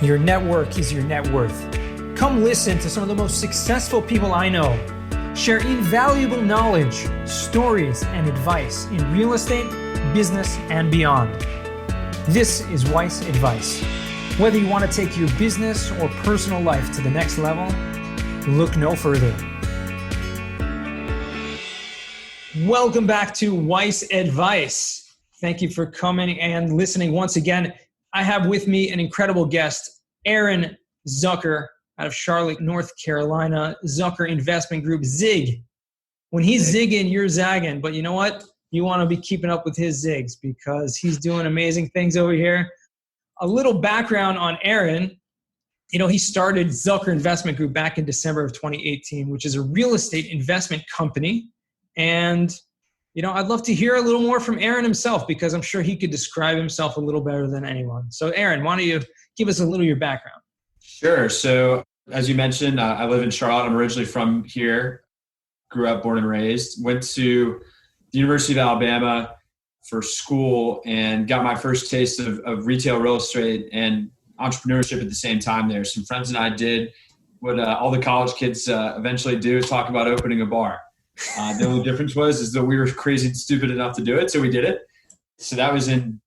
Your network is your net worth. Come listen to some of the most successful people I know share invaluable knowledge, stories, and advice in real estate, business, and beyond. This is Weiss Advice. Whether you want to take your business or personal life to the next level, look no further. Welcome back to Weiss Advice. Thank you for coming and listening once again. I have with me an incredible guest, Aaron Zucker, out of Charlotte, North Carolina, Zucker Investment Group, Zig. When he's zigging, you're zagging, but you know what? You want to be keeping up with his zigs because he's doing amazing things over here. A little background on Aaron. He started Zucker Investment Group back in December of 2018, which is a real estate investment company. And, I'd love to hear a little more from Aaron himself because I'm sure he could describe himself a little better than anyone. So Aaron, why don't you give us a little of your background? Sure. So as you mentioned, I live in Charlotte. I'm originally from here, grew up, born and raised, went to the University of Alabama for school and got my first taste of retail real estate and entrepreneurship at the same time there. Some friends and I did what all the college kids eventually do, is talk about opening a bar. The only difference is that we were crazy and stupid enough to do it, so we did it. So that was in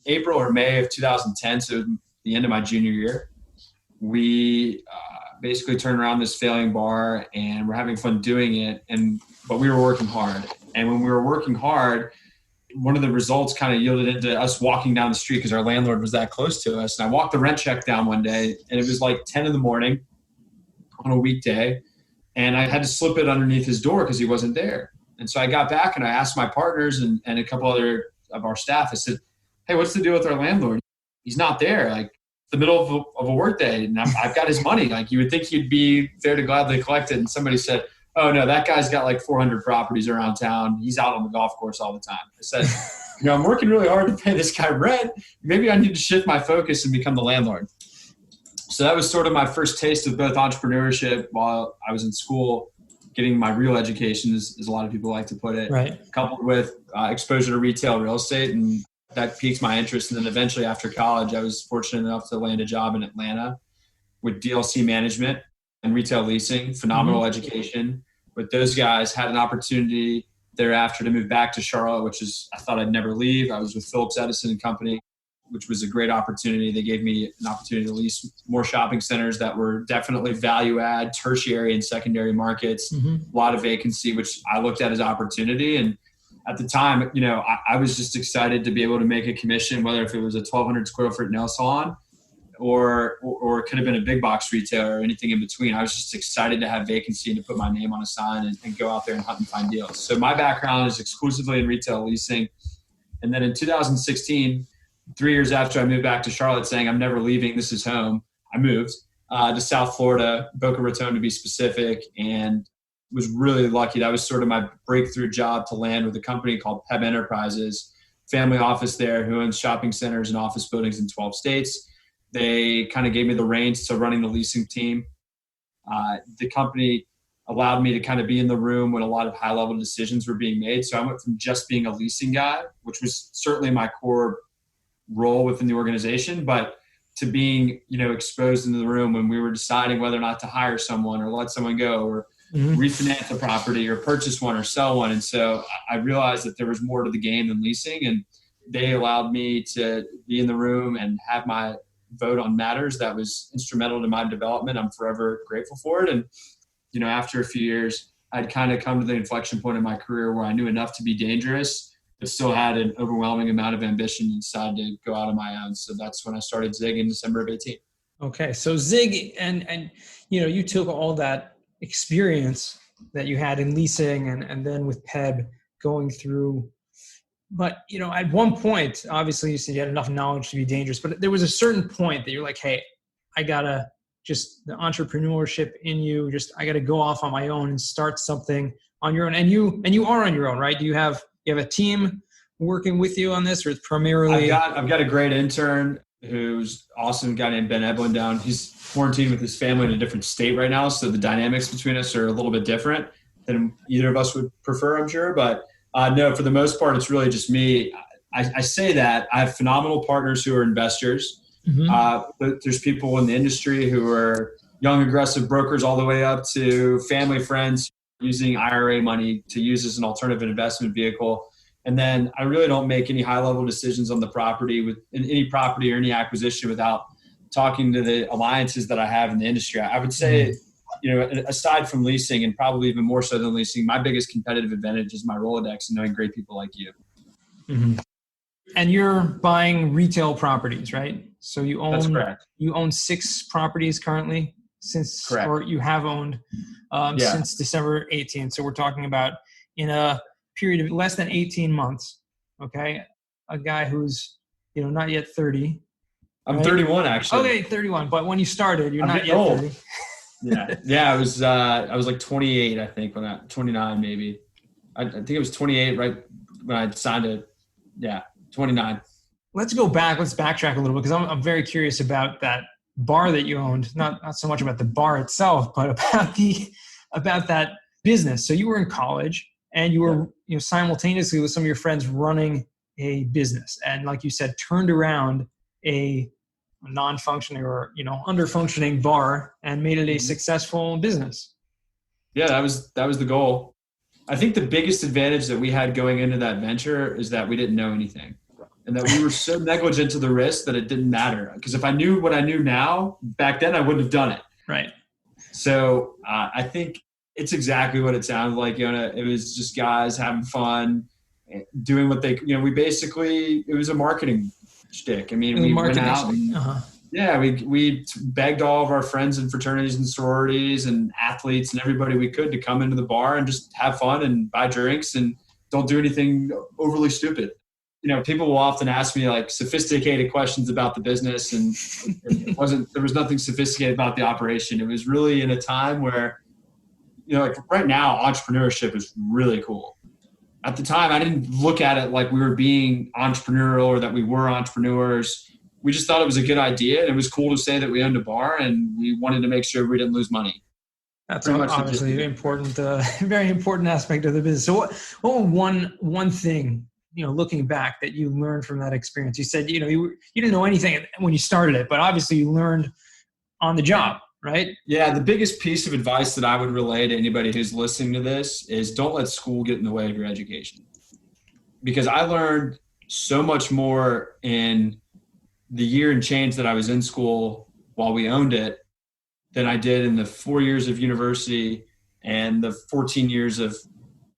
April or May of 2010, so the end of my junior year. We basically turned around this failing bar and we're having fun doing it, but we were working hard. And when we were working hard, one of the results kind of yielded into us walking down the street because our landlord was that close to us. And I walked the rent check down one day and it was like 10 in the morning on a weekday. And I had to slip it underneath his door because he wasn't there. And so I got back and I asked my partners and a couple other of our staff, I said, hey, what's the deal with our landlord? He's not there. Like, the middle of a work day, and I've got his money. Like, you would think he'd be there to gladly collect it. And somebody said, oh no, that guy's got like 400 properties around town. He's out on the golf course all the time. I said, I'm working really hard to pay this guy rent. Maybe I need to shift my focus and become the landlord. So that was sort of my first taste of both entrepreneurship while I was in school, getting my real education, as a lot of people like to put it, right, coupled with exposure to retail real estate. And that piqued my interest. And then eventually after college, I was fortunate enough to land a job in Atlanta with DLC management and retail leasing, phenomenal education. But those guys had an opportunity thereafter to move back to Charlotte, I thought I'd never leave. I was with Phillips Edison and Company, which was a great opportunity. They gave me an opportunity to lease more shopping centers that were definitely value add, tertiary and secondary markets, a lot of vacancy, which I looked at as opportunity. And at the time, I was just excited to be able to make a commission, whether if it was a 1,200 square foot nail salon or it could have been a big box retailer or anything in between. I was just excited to have vacancy and to put my name on a sign and go out there and hunt and find deals. So my background is exclusively in retail leasing. And then in 2016, 3 years after I moved back to Charlotte saying, I'm never leaving, this is home, I moved to South Florida, Boca Raton to be specific, and was really lucky. That was sort of my breakthrough job to land with a company called Peb Enterprises, family office there who owns shopping centers and office buildings in 12 states. They kind of gave me the reins to running the leasing team. The company allowed me to kind of be in the room when a lot of high level decisions were being made. So I went from just being a leasing guy, which was certainly my core role within the organization, but to being, exposed into the room when we were deciding whether or not to hire someone or let someone go or refinance a property or purchase one or sell one. And so I realized that there was more to the game than leasing, and they allowed me to be in the room and have my vote on matters that was instrumental to my development. I'm forever grateful for it. And, after a few years, I'd kind of come to the inflection point in my career where I knew enough to be dangerous, but still had an overwhelming amount of ambition and decided to go out on my own. So that's when I started Zig in December of 18. Okay. So Zig, and you took all that experience that you had in leasing and then with Peb going through. But, at one point, obviously you said you had enough knowledge to be dangerous, but there was a certain point that you're like, hey, I gotta just the entrepreneurship in you, I gotta go off on my own and start something on your own. And you are on your own, right? Do you have a team working with you on this, or it's primarily? I've got a great intern who's awesome, a guy named Ben Eblin down. He's quarantined with his family in a different state right now. So the dynamics between us are a little bit different than either of us would prefer, I'm sure. But no, for the most part, it's really just me. I say that I have phenomenal partners who are investors But there's people in the industry who are young, aggressive brokers all the way up to family friends using IRA money to use as an alternative investment vehicle. And then I really don't make any high level decisions on the property in any property or any acquisition without talking to the alliances that I have in the industry. I would say, aside from leasing, and probably even more so than leasing, my biggest competitive advantage is my Rolodex and knowing great people like you. Mm-hmm. And you're buying retail properties, right? So That's correct. You own 6 properties currently Correct. or you have owned since December 18th. So we're talking about in a period of less than 18 months. Okay. A guy who's, not yet 30. I'm right? 31 actually. Okay. 31. But when you started, you're I'm not yet old. 30. Yeah. I was like 28, I think, 29 maybe. I think it was 28 right when I signed it. Yeah. 29. Let's go back. Let's backtrack a little bit because I'm very curious about that bar that you owned. Not so much about the bar itself, but about that business. So you were in college and you were simultaneously with some of your friends running a business, and like you said, turned around a non-functioning or under-functioning bar and made it a successful business. Yeah, that was the goal. I think the biggest advantage that we had going into that venture is that we didn't know anything. And that we were so negligent to the risk that it didn't matter. Because if I knew what I knew now, back then I wouldn't have done it. Right. So I think it's exactly what it sounded like. It was just guys having fun, doing what they, it was a marketing shtick. I mean, we went out and, we begged all of our friends and fraternities and sororities and athletes and everybody we could to come into the bar and just have fun and buy drinks and don't do anything overly stupid. People will often ask me like sophisticated questions about the business, and there was nothing sophisticated about the operation. It was really in a time where, like right now, entrepreneurship is really cool. At the time, I didn't look at it like we were being entrepreneurial or that we were entrepreneurs. We just thought it was a good idea, and it was cool to say that we owned a bar, and we wanted to make sure we didn't lose money. That's obviously an important, very important aspect of the business. So what one thing, looking back that you learned from that experience? You said, you didn't know anything when you started it, but obviously you learned on the job, right? Yeah. The biggest piece of advice that I would relay to anybody who's listening to this is don't let school get in the way of your education. Because I learned so much more in the year and change that I was in school while we owned it than I did in the 4 years of university and the 14 years of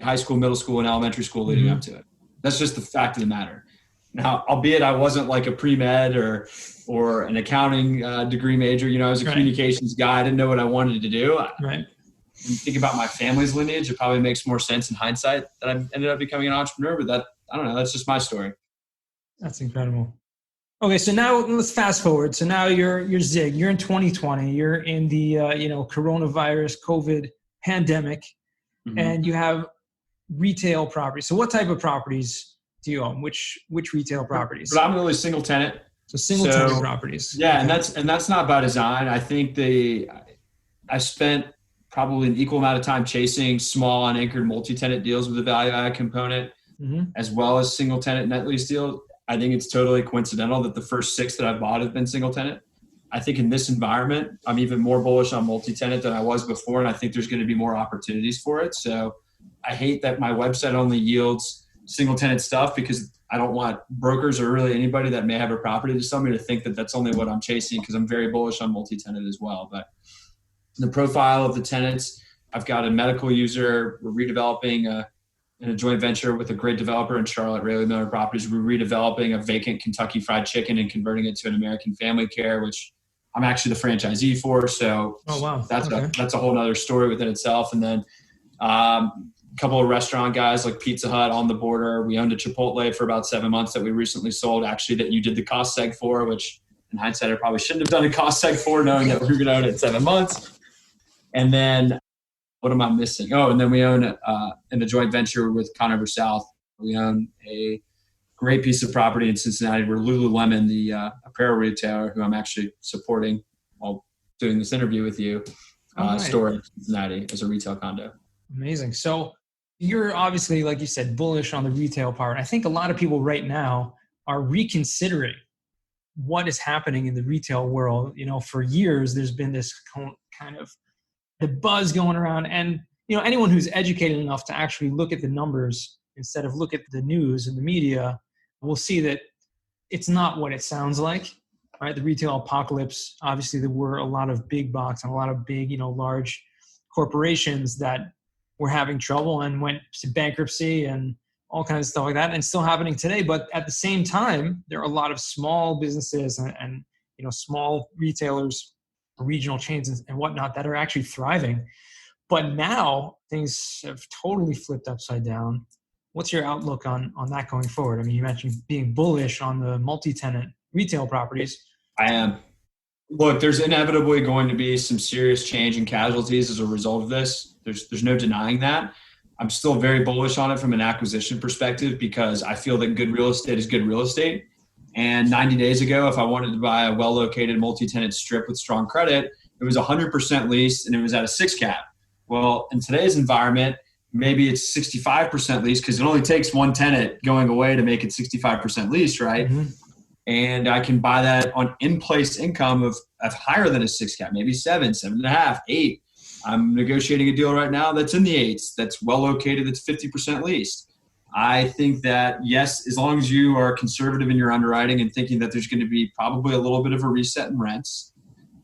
high school, middle school, and elementary school leading up to it. That's just the fact of the matter. Now, albeit I wasn't like a pre-med or an accounting degree major, I was a communications guy. I didn't know what I wanted to do. Right. When you think about my family's lineage, it probably makes more sense in hindsight that I ended up becoming an entrepreneur, but I don't know. That's just my story. That's incredible. Okay. So now let's fast forward. So now you're Zig, you're in 2020, you're in the, coronavirus, COVID pandemic, and you have retail properties. So what type of properties do you own? Which retail properties? Predominantly single tenant. So single tenant properties. Yeah. Okay. And that's not by design. I think I spent probably an equal amount of time chasing small unanchored multi-tenant deals with a value add component, as well as single tenant net lease deals. I think it's totally coincidental that the first 6 that I've bought have been single tenant. I think in this environment, I'm even more bullish on multi-tenant than I was before. And I think there's going to be more opportunities for it. So I hate that my website only yields single tenant stuff because I don't want brokers or really anybody that may have a property to sell me to think that that's only what I'm chasing, because I'm very bullish on multi-tenant as well. But the profile of the tenants, I've got a medical user. We're redeveloping in a joint venture with a great developer in Charlotte, Rayleigh Miller Properties. We're redeveloping a vacant Kentucky Fried Chicken and converting it to an American Family Care, which I'm actually the franchisee for. So that's a whole nother story within itself. And then a couple of restaurant guys like Pizza Hut on the border. We owned a Chipotle for about 7 months that we recently sold, actually, that you did the cost seg for, which in hindsight, I probably shouldn't have done a cost seg for, knowing that we were going to own it in 7 months. And then what am I missing? Oh, and then we own in a joint venture with Conover South. We own a great piece of property in Cincinnati where Lululemon, the apparel retailer who I'm actually supporting while doing this interview with you, store in Cincinnati as a retail condo. Amazing. So you're obviously, like you said, bullish on the retail part. I think a lot of people right now are reconsidering what is happening in the retail world. For years, there's been this kind of the buzz going around, and anyone who's educated enough to actually look at the numbers instead of look at the news and the media will see that it's not what it sounds like, right? The retail apocalypse, obviously there were a lot of big box and a lot of big, large corporations that were having trouble and went to bankruptcy and all kinds of stuff like that, and still happening today. But at the same time, there are a lot of small businesses and small retailers, regional chains and whatnot that are actually thriving. But now things have totally flipped upside down. What's your outlook on that going forward? I mean, you mentioned being bullish on the multi-tenant retail properties. I am. Look, there's inevitably going to be some serious change in casualties as a result of this. There's no denying that. I'm still very bullish on it from an acquisition perspective because I feel that good real estate is good real estate. And 90 days ago, if I wanted to buy a well-located multi-tenant strip with strong credit, it was 100% leased and it was at a 6 cap. Well, in today's environment, maybe it's 65% leased because it only takes one tenant going away to make it 65% leased, right? Mm-hmm. And I can buy that on in-place income of higher than a 6 cap, maybe 7, 7.5, 8. I'm negotiating a deal right now that's in the 8s, that's well located, that's 50% leased. I think that, yes, as long as you are conservative in your underwriting and thinking that there's going to be probably a little bit of a reset in rents,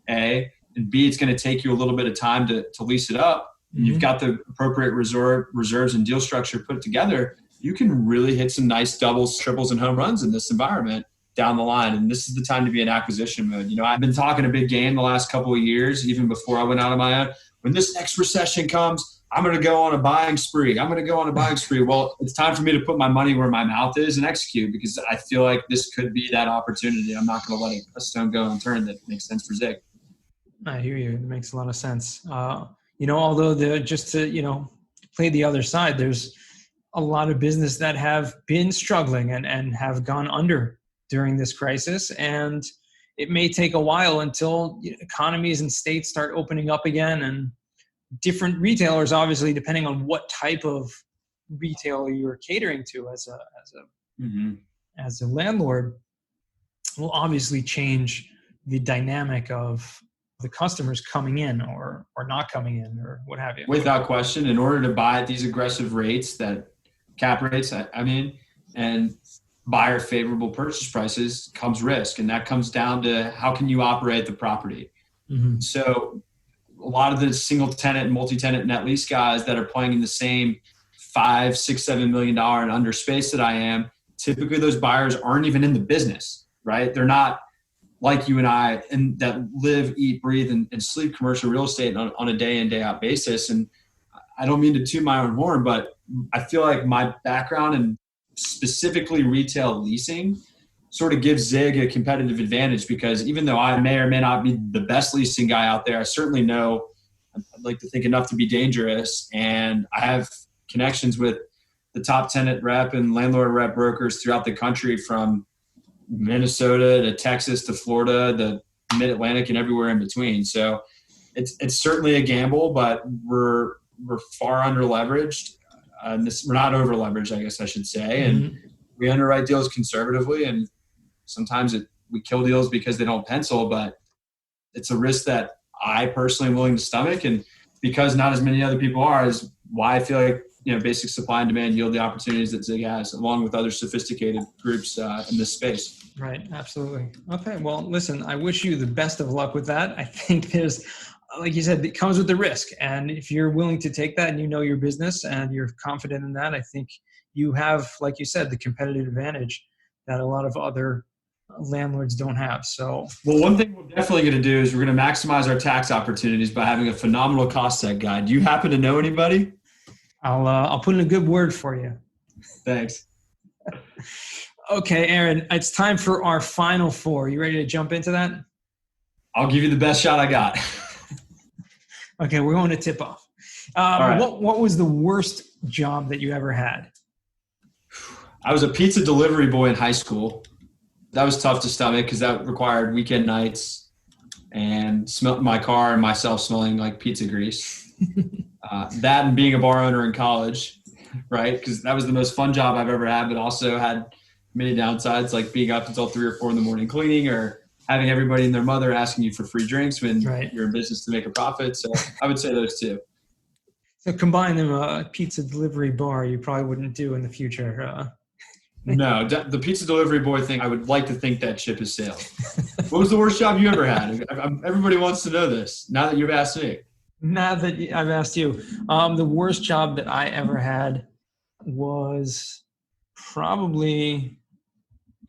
A, and B, it's going to take you a little bit of time to lease it up. Mm-hmm. You've got the appropriate reserves and deal structure put together. You can really hit some nice doubles, triples, and home runs in this environment down the line. And this is the time to be in acquisition mode. I've been talking a big game the last couple of years, even before I went out on my own. When this next recession comes, I'm going to go on a buying spree. Well, it's time for me to put my money where my mouth is and execute because I feel like this could be that opportunity. I'm not going to let a stone go unturned that makes sense for Zig. I hear you. It makes a lot of sense. Although just to play the other side, there's a lot of business that have been struggling and have gone under during this crisis. And it may take a while until economies and states start opening up again, and different retailers, obviously, depending on what type of retailer you're catering to as a landlord, will obviously change the dynamic of the customers coming in or not coming in or what have you. Without question, in order to buy at these aggressive rates, that cap rates, and buyer favorable purchase prices, comes risk. And that comes down to how can you operate the property. Mm-hmm. So a lot of the single tenant and multi-tenant net lease guys that are playing in the same $5, $6, $7 million and under space that I am, typically those buyers aren't even in the business, right? They're not like you and I, and that live, eat, breathe, and sleep commercial real estate on a day in, day out basis. And I don't mean to toot my own horn, but I feel like my background and specifically retail leasing sort of gives Zig a competitive advantage because even though I may or may not be the best leasing guy out there, I certainly know I'd like to think enough to be dangerous. And I have connections with the top tenant rep and landlord rep brokers throughout the country, from Minnesota to Texas to Florida, the mid-Atlantic, and everywhere in between. So it's certainly a gamble, but we're far under leveraged. We're not over leveraged, I guess I should say. And mm-hmm. we underwrite deals conservatively, and sometimes we kill deals because they don't pencil, but it's a risk that I personally am willing to stomach. And because not as many other people are, is why I feel like, basic supply and demand yield the opportunities that Zig has, along with other sophisticated groups in this space. Right. Absolutely. Okay. Well, listen, I wish you the best of luck with that. I think there's, like you said, it comes with the risk. And if you're willing to take that and you know your business and you're confident in that, I think you have, like you said, the competitive advantage that a lot of other landlords don't have. So, well, one thing we're definitely going to do is we're going to maximize our tax opportunities by having a phenomenal cost set guide. Do you happen to know anybody? I'll put in a good word for you. Thanks. Okay, Aaron, it's time for our final four. You ready to jump into that? I'll give you the best shot I got. Okay, we're going to tip off. Right. What was the worst job that you ever had? I was a pizza delivery boy in high school. That was tough to stomach because that required weekend nights and my car and myself smelling like pizza grease. That and being a bar owner in college, right? Because that was the most fun job I've ever had, but also had many downsides, like being up until 3 or 4 in the morning cleaning, or having everybody and their mother asking you for free drinks when you're in business to make a profit. So I would say those two. So combine them, a pizza delivery bar you probably wouldn't do in the future. No, the pizza delivery boy thing, I would like to think that ship has sailed. What was the worst job you ever had? Everybody wants to know this now that you've asked me. Now that I've asked you, the worst job that I ever had was probably,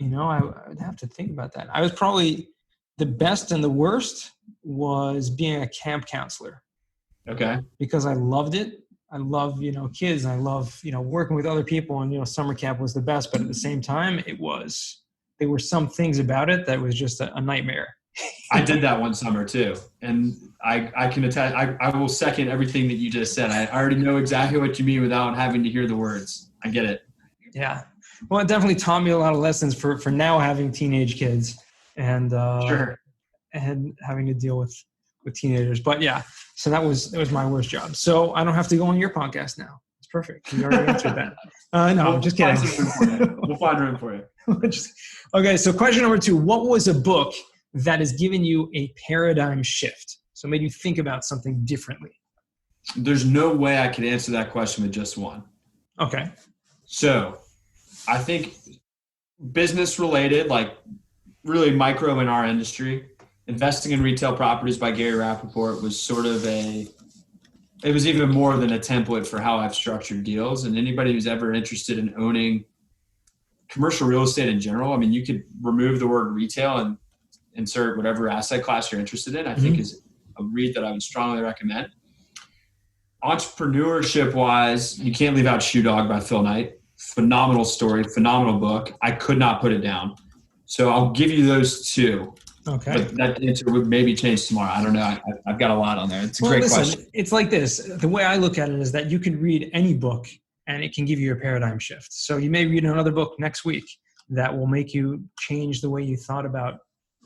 I would have to think about that. I was probably the best and the worst was being a camp counselor. Okay. Because I loved it. I love, kids. I love, working with other people, and, summer camp was the best. But at the same time, there were some things about it that was just a nightmare. I did that one summer too. And I can attest, I will second everything that you just said. I already know exactly what you mean without having to hear the words. I get it. Yeah. Well, it definitely taught me a lot of lessons for now having teenage kids and, Sure. and having to deal with teenagers. But yeah, so that was my worst job. So I don't have to go on your podcast now. It's perfect. You already answered that. No, I'm just kidding. We'll find room for you. Okay, so question number 2. What was a book that has given you a paradigm shift? So made you think about something differently. There's no way I could answer that question with just one. Okay. So I think business related, like really micro in our industry, Investing in Retail Properties by Gary Rappaport was sort of it was even more than a template for how I've structured deals. And anybody who's ever interested in owning commercial real estate in general, I mean, you could remove the word retail and insert whatever asset class you're interested in, I think is a read that I would strongly recommend. Entrepreneurship wise, you can't leave out Shoe Dog by Phil Knight. Phenomenal story, phenomenal book. I could not put it down. So I'll give you those two. Okay. But that answer would maybe change tomorrow. I don't know. I've got a lot on there. It's a great question. It's like this. The way I look at it is that you can read any book and it can give you a paradigm shift. So you may read another book next week that will make you change the way you thought about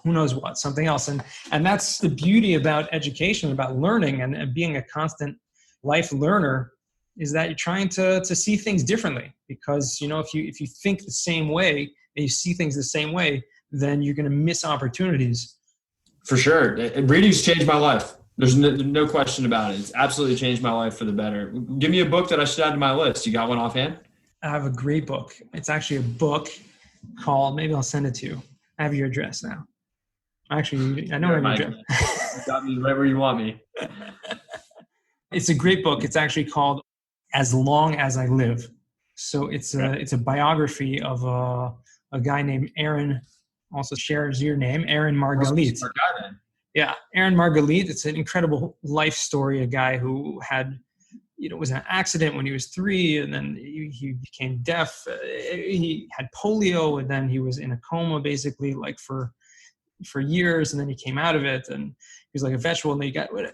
who knows what, something else. And that's the beauty about education, about learning and being a constant life learner, is that you're trying to see things differently. Because, if you think the same way and you see things the same way, then you're going to miss opportunities. For sure. Reading's changed my life. There's no question about it. It's absolutely changed my life for the better. Give me a book that I should add to my list. You got one offhand? I have a great book. It's actually a book called, maybe I'll send it to you. I have your address now. Actually, I know your address. You got me right where you want me. It's a great book. It's actually called As Long as I Live. So it's a biography of a guy named Aaron, also shares your name, Aaron Margalit. Yeah, Aaron Margalit. It's an incredible life story. A guy who had, was in an accident when he was 3, and then he became deaf. He had polio, and then he was in a coma basically, like for years, and then he came out of it, and he was like a vegetable. And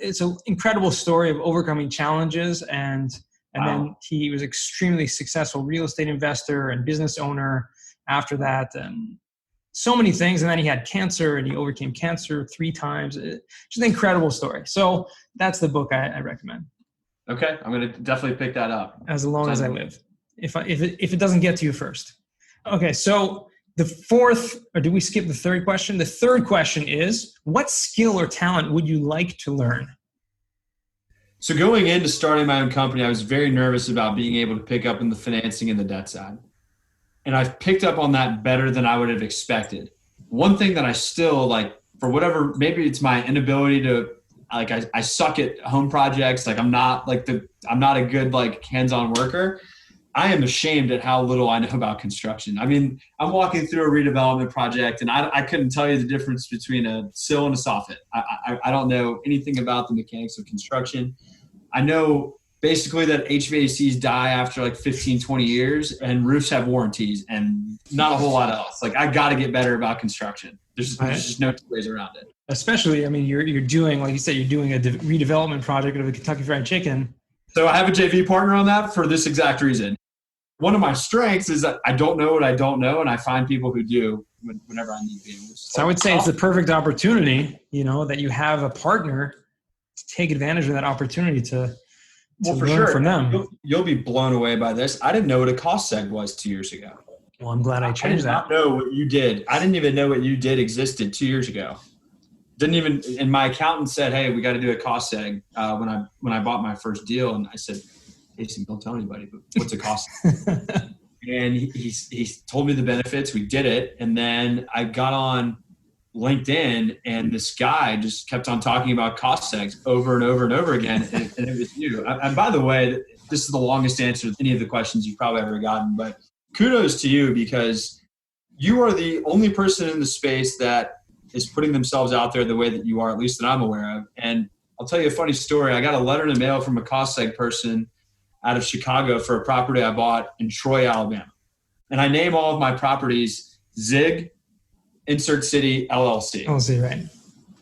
it's an incredible story of overcoming challenges, and then he was extremely successful real estate investor and business owner after that, and so many things. And then he had cancer, and he overcame cancer 3 times. It's just an incredible story. So that's the book I recommend. Okay, I'm going to definitely pick that up. As Long as I Live. If it doesn't get to you first. Okay, so the fourth, or do we skip the third question? The third question is, what skill or talent would you like to learn? So going into starting my own company, I was very nervous about being able to pick up in the financing and the debt side. And I've picked up on that better than I would have expected. One thing that I still for whatever, maybe it's my inability to, I suck at home projects. I'm not a good hands-on worker. I am ashamed at how little I know about construction. I mean, I'm walking through a redevelopment project and I couldn't tell you the difference between a sill and a soffit. I don't know anything about the mechanics of construction. I know basically that HVACs die after 15, 20 years, and roofs have warranties, and not a whole lot else. I got to get better about construction. There's just no two ways around it. Especially, I mean, you're doing, like you said, you're doing a redevelopment project of a Kentucky Fried Chicken. So I have a JV partner on that for this exact reason. One of my strengths is that I don't know what I don't know, and I find people who do whenever I need to. So I would say it's the perfect opportunity, that you have a partner to take advantage of that opportunity to for learn sure. from them. You'll be blown away by this. I didn't know what a cost seg was 2 years ago. Well, I'm glad I changed I did not know what you did. I didn't even know what you did existed 2 years ago. Didn't even, and my accountant said, hey, we got to do a cost seg when I bought my first deal. And I said, Jason, don't tell anybody, but what's a cost seg? And he told me the benefits. We did it. And then I got on LinkedIn and this guy just kept on talking about cost segs over and over and over again. And it was you. And by the way, this is the longest answer to any of the questions you've probably ever gotten, but kudos to you because you are the only person in the space that is putting themselves out there the way that you are, at least that I'm aware of. And I'll tell you a funny story. I got a letter in the mail from a cost seg person out of Chicago for a property I bought in Troy, Alabama. And I name all of my properties Zig, Insert City, LLC. LLC, right.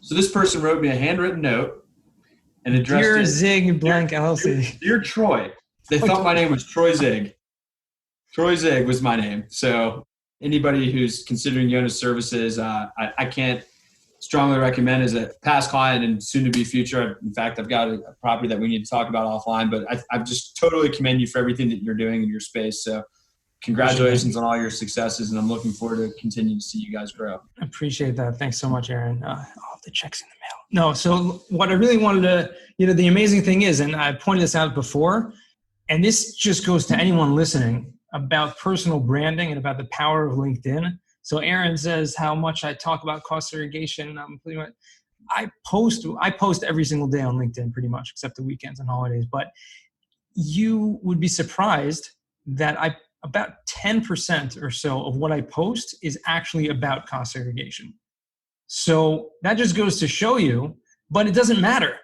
So this person wrote me a handwritten note and addressed Dear it. Zig blank LLC. Dear Troy. They thought my name was Troy Zig. Troy Zig was my name. So anybody who's considering Yona's services, I can't strongly recommend as a past client and soon to be future. In fact, I've got a property that we need to talk about offline, but I just totally commend you for everything that you're doing in your space. So congratulations on all your successes, and I'm looking forward to continuing to see you guys grow. I appreciate that. Thanks so much, Aaron. All the checks in the mail. No, so what I really wanted to, the amazing thing is, and I pointed this out before, and this just goes to anyone listening about personal branding and about the power of LinkedIn. So Aaron says how much I talk about cost segregation. I post every single day on LinkedIn pretty much, except the weekends and holidays. But you would be surprised that about 10% or so of what I post is actually about cost segregation. So that just goes to show you, but it doesn't matter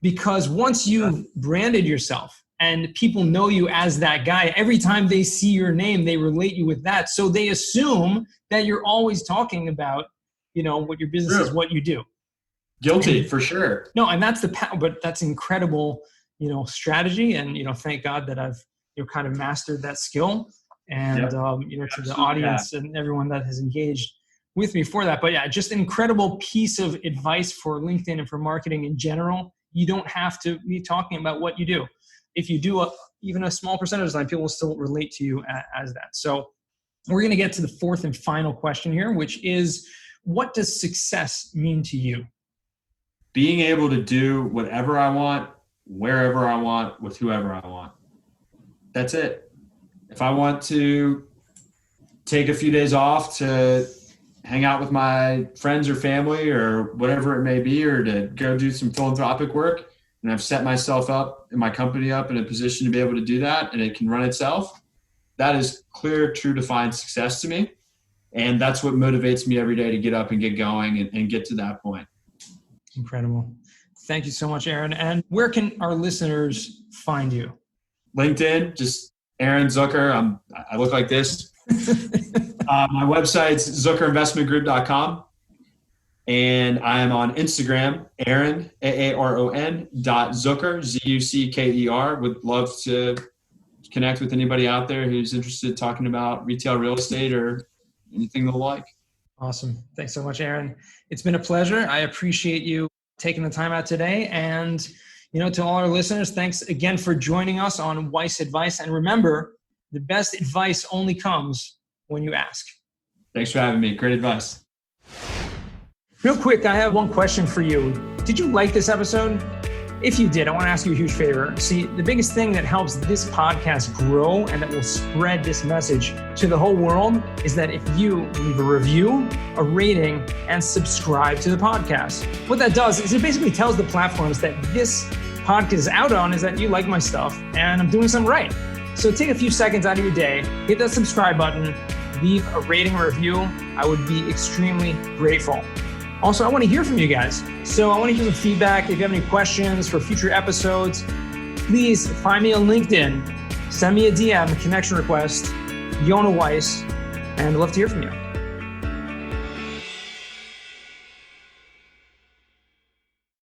because once you've branded yourself and people know you as that guy, every time they see your name, they relate you with that. So they assume that you're always talking about, what your business is, what you do. Guilty, for sure. No, and that's but that's incredible, strategy. And, thank God that I've, kind of mastered that skill and, to the audience and everyone that has engaged with me for that. But yeah, just an incredible piece of advice for LinkedIn and for marketing in general. You don't have to be talking about what you do. If you do even a small percentage of the time, people will still relate to you as that. So we're going to get to the fourth and final question here, which is, what does success mean to you? Being able to do whatever I want, wherever I want, with whoever I want. That's it. If I want to take a few days off to hang out with my friends or family or whatever it may be, or to go do some philanthropic work, and I've set myself up and my company up in a position to be able to do that, and it can run itself, that is clear, true, defined success to me. And that's what motivates me every day to get up and get going and get to that point. Incredible. Thank you so much, Aaron. And where can our listeners find you? LinkedIn, just Aaron Zucker. I look like this. My website's zuckerinvestmentgroup.com. And I am on Instagram, Aaron, Aaron .Zucker, Zucker. Would love to connect with anybody out there who's interested in talking about retail real estate or anything they'll like. Awesome. Thanks so much, Aaron. It's been a pleasure. I appreciate you taking the time out today. And, to all our listeners, thanks again for joining us on Weiss Advice. And remember, the best advice only comes when you ask. Thanks for having me. Great advice. Real quick, I have one question for you. Did you like this episode? If you did, I want to ask you a huge favor. See, the biggest thing that helps this podcast grow and that will spread this message to the whole world is that if you leave a review, a rating, and subscribe to the podcast. What that does is it basically tells the platforms that this podcast is out on is that you like my stuff and I'm doing something right. So take a few seconds out of your day, hit that subscribe button, leave a rating or review. I would be extremely grateful. Also, I want to hear from you guys. So I want to hear some feedback. If you have any questions for future episodes, please find me on LinkedIn. Send me a DM, a connection request, Yona Weiss, and I'd love to hear from you.